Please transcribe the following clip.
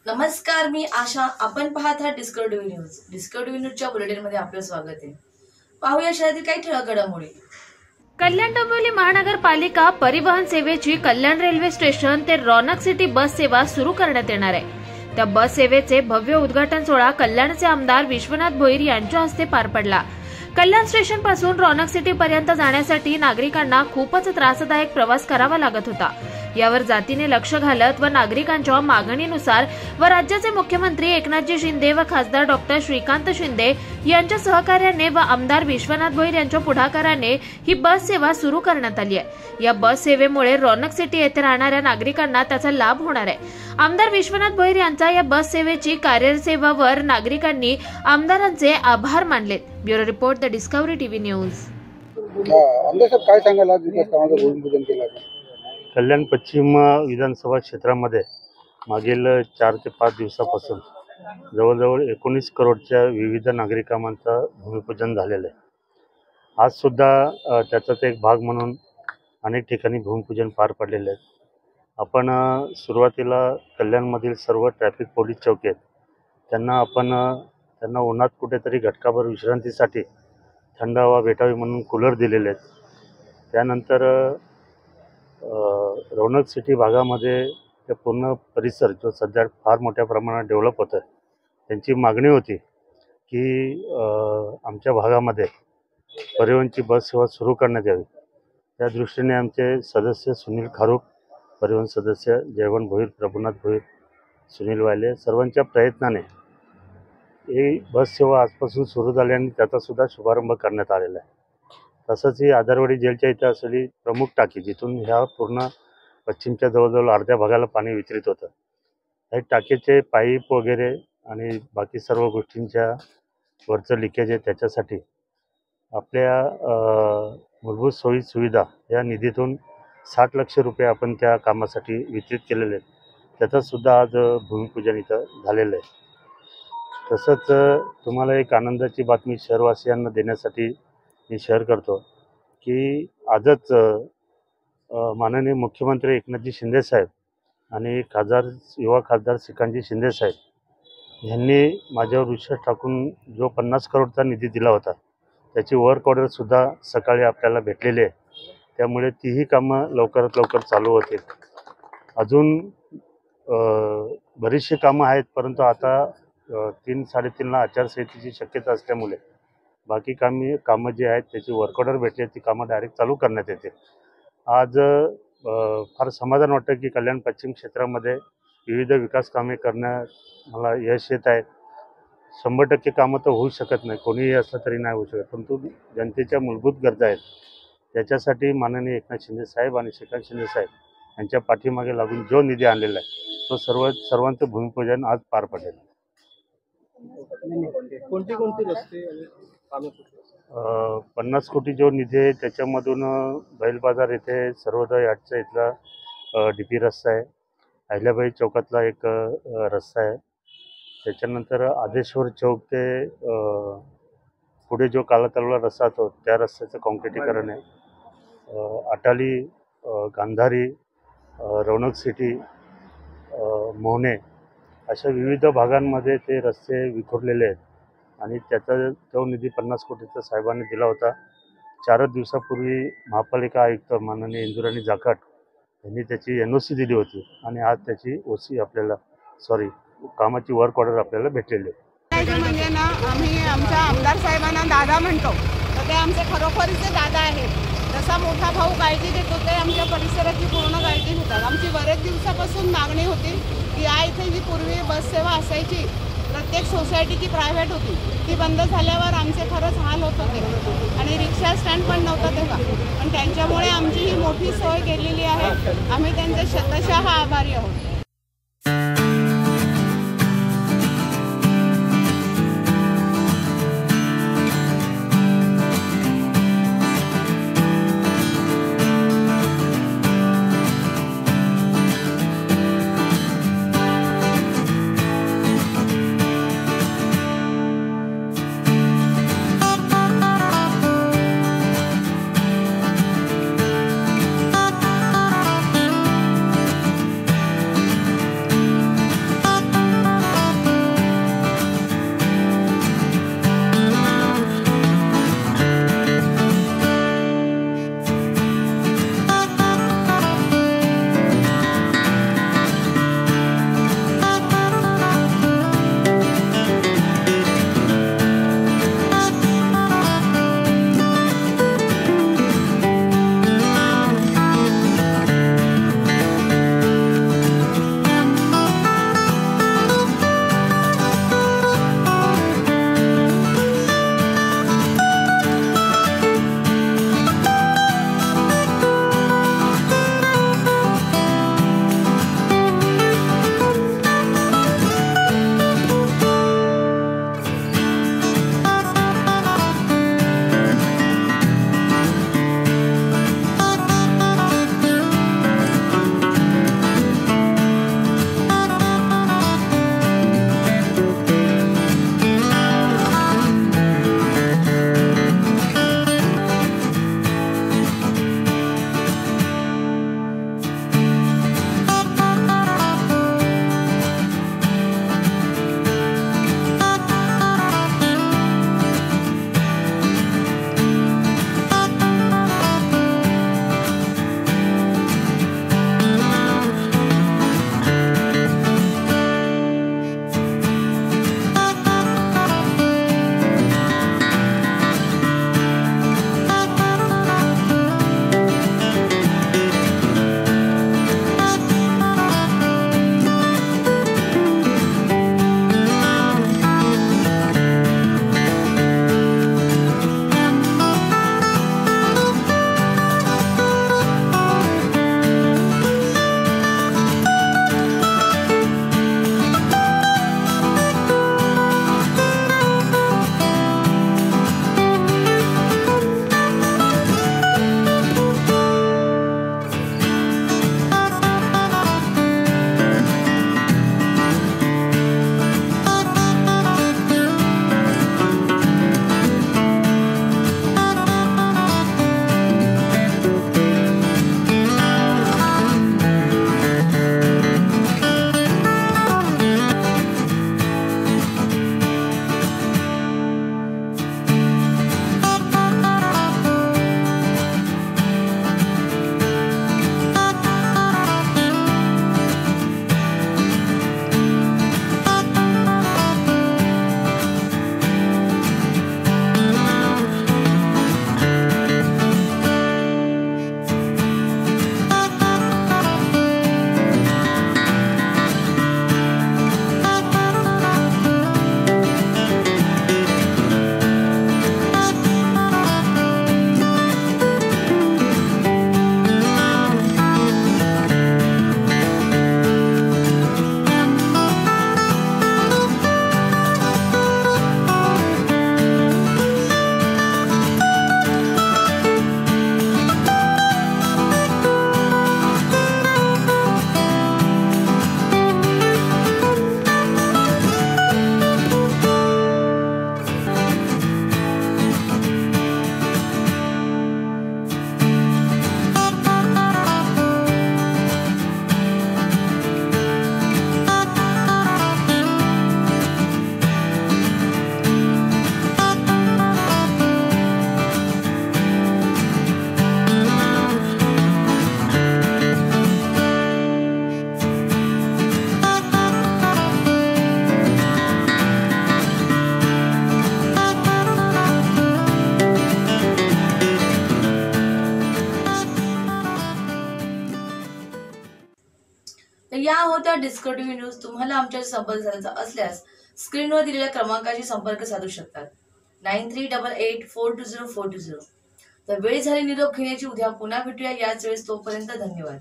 नमस्कार, मी आशा. आपण पाहत आहात डिस्कव्हरी न्यूज. डिस्कव्हरी न्यूजच्या बुलेटिनमध्ये आपलं स्वागत आहे. पाहूया शहरातील काही ठळक घडामोडी. कल्याण डोंबिवली महानगरपालिका परिवहन सेवेची कल्याण रेल्वे स्टेशन ते रौनक सिटी बस सेवा सुरू करण्यात येणार आहे. त्या बस सेवेचे भव्य उद्घाटन सोहळा कल्याणचे आमदार विश्वनाथ भोईर यांच्या हस्ते पार पडला. कल्याण स्टेशन पासून रौनक सिटी पर्यंत जाण्यासाठी नागरिकांना खूपच त्रासदायक प्रवास करावा लागत होता. यावर जातीने लक्ष घालत व नागरिकांच्या मागणीनुसार व राज्याचे मुख्यमंत्री एकनाथजी शिंदे व खासदार डॉक्टर श्रीकांत शिंदे यांच्या सहकार्याने व आमदार विश्वनाथ भोईर यांच्या पुढाकाराने ही बस सेवा सुरू करण्यात आली आहे. या बस सेवेमुळे रौनक सिटी येथे राहणाऱ्या नागरिकांना त्याचा लाभ होणार आहे. आमदार विश्वनाथ भोईर यांचा या बस सेवेची कार्यसेवावर नागरिकांनी आमदारांचे आभार मानले. Bureau report, the discovery TV news. काय सांगाल आज विकास कामाचं भूमिपूजन केलं? कल्याण पश्चिम विधानसभा क्षेत्रामध्ये मागील 4 ते 5 दिवसापासून जवळजवळ 19 करोडच्या विविध नागरिकांचं भूमिपूजन झालेलं आहे. आज सुद्धा त्याचाच एक भाग म्हणून अनेक ठिकाणी भूमिपूजन पार पडलेले आहे. आपण सुरुवातीला कल्याणमधील सर्व ट्रॅफिक पोलीस चौकी आहेत त्यांना उन्हात कुठेतरी घटकाभर विश्रांतीसाठी थंड हवा भेटावी म्हणून कूलर दिलेले आहेत. त्यानंतर रौनक सिटी भागामध्ये ते पूर्ण परिसर जो सध्या फार मोठ्या प्रमाणात डेव्हलप होत आहे, त्यांची मागणी होती की आमच्या भागामध्ये परिवहनची बस सेवा सुरू करण्यात यावी. त्या दृष्टीने आमचे सदस्य सुनील खारूक, परिवहन सदस्य जयवंत भोईर, प्रभुनाथ भोईर, सुनील वायले सर्वांच्या प्रयत्नाने ही बस सेवा आजपासून सुरू झाली आणि त्याचासुद्धा शुभारंभ करण्यात आलेला आहे. तसंच ही आधारवाडी जेलच्या इथे असलेली प्रमुख टाकी, जिथून ह्या पूर्ण पश्चिमच्या जवळजवळ अर्ध्या भागाला पाणी वितरित होतं, या टाकीचे पाईप वगैरे आणि बाकी सर्व गोष्टींच्या वरचं लिकेज आहे, त्याच्यासाठी आपल्या मूलभूत सोयी सुविधा या निधीतून 60 लाख रुपये आपण त्या कामासाठी वितरित केलेले आहेत. त्याचंसुद्धा आज भूमिपूजन इथं झालेलं आहे. तसंच तुम्हाला एक आनंदाची बातमी शहरवासियांना देण्यासाठी मी शेअर करतो की आजच माननीय मुख्यमंत्री एकनाथजी शिंदे साहेब आणि युवा खासदार श्रीकांतजी शिंदे साहेब यांनी माझ्यावर विश्वास टाकून जो 50 करोडचा निधी दिला होता, त्याची वर्क ऑर्डरसुद्धा सकाळी आपल्याला भेटलेली आहे. त्यामुळे तीही कामं लवकरात लवकर चालू होतील. अजून बरीचशी कामं आहेत, परंतु आता 3-3.5ला आचारसंहितेची शक्यता असल्यामुळे बाकी कामं जी आहेत त्याची वर्क ऑर्डर भेटली, ती कामं डायरेक्ट चालू करण्यात येते. आज फार समाधान वाटतं की कल्याण पश्चिम क्षेत्रामध्ये विविध विकास कामे करण्यात मला यश येत आहे. 100% कामं तर होऊ शकत नाही, कोणीही असलं तरी नाही होऊ शकत, परंतु जनतेच्या मूलभूत गरजा आहेत त्याच्यासाठी माननीय एकनाथ शिंदे साहेब आणि श्रीकांत शिंदे साहेब यांच्या पाठीमागे लागून जो निधी आणलेला आहे तो सर्वांचं भूमिपूजन आज पार पडेल. कोणते रस्ते 50 कोटी जो निधी आहे त्याच्यामधून बैल बाजार येथे सर्वोदय आठच्या इथला DP रस्ता आहे, अहिल्याबाई चौकातला एक रस्ता आहे, त्याच्यानंतर आदेश्वर चौक ते पुढे जो काला तलावला रस्ता होतो त्या रस्त्याचं कॉन्क्रिटीकरण आहे. अटाली, गांधारी, रौनक सिटी, मोहने अशा विविध भागांमध्ये ते रस्ते विखुरलेले आहेत आणि त्याचा तो निधी 50 कोटीचा साहेबांनी दिला होता. 4 दिवसापूर्वी महापालिका आयुक्त माननीय इंदुराणी जाखट यांनी त्याची NOC दिली होती आणि आज त्याची OC कामाची वर्क ऑर्डर आपल्याला भेटलेली आहे. म्हणजे ना, आम्ही आमच्या आमदार साहेबांना दादा म्हणतो, तर ते आमचे खरोखरचे दादा आहेत. जसा मोठा भाऊ काळजी घेतो ते आमच्या परिसराची पूर्ण काळजी घेतात. आमची बरेच दिवसापासून मागणी होती की या इथे जी पूर्वी बस सेवा असायची, प्रत्येक सोसायटीची प्रायव्हेट होती, ती बंद झाल्यावर आमचे खरंच हाल होत होते आणि रिक्षा स्टँड पण नव्हता तेव्हा. पण त्यांच्यामुळे आमची ही मोठी सोय केलेली आहे. आम्ही त्यांचे शतशः आभारी आहोत. तर या होत्या डिस्कवर टीव्ही न्यूज. तुम्हाला आमच्याशी संपर्क साधायचा असल्यास स्क्रीनवर दिलेल्या क्रमांकाशी संपर्क साधू शकतात 9388420420. तर वेळ झाली निरोप घेण्याची. उद्या पुन्हा भेटूया याच वेळेस. तोपर्यंत धन्यवाद.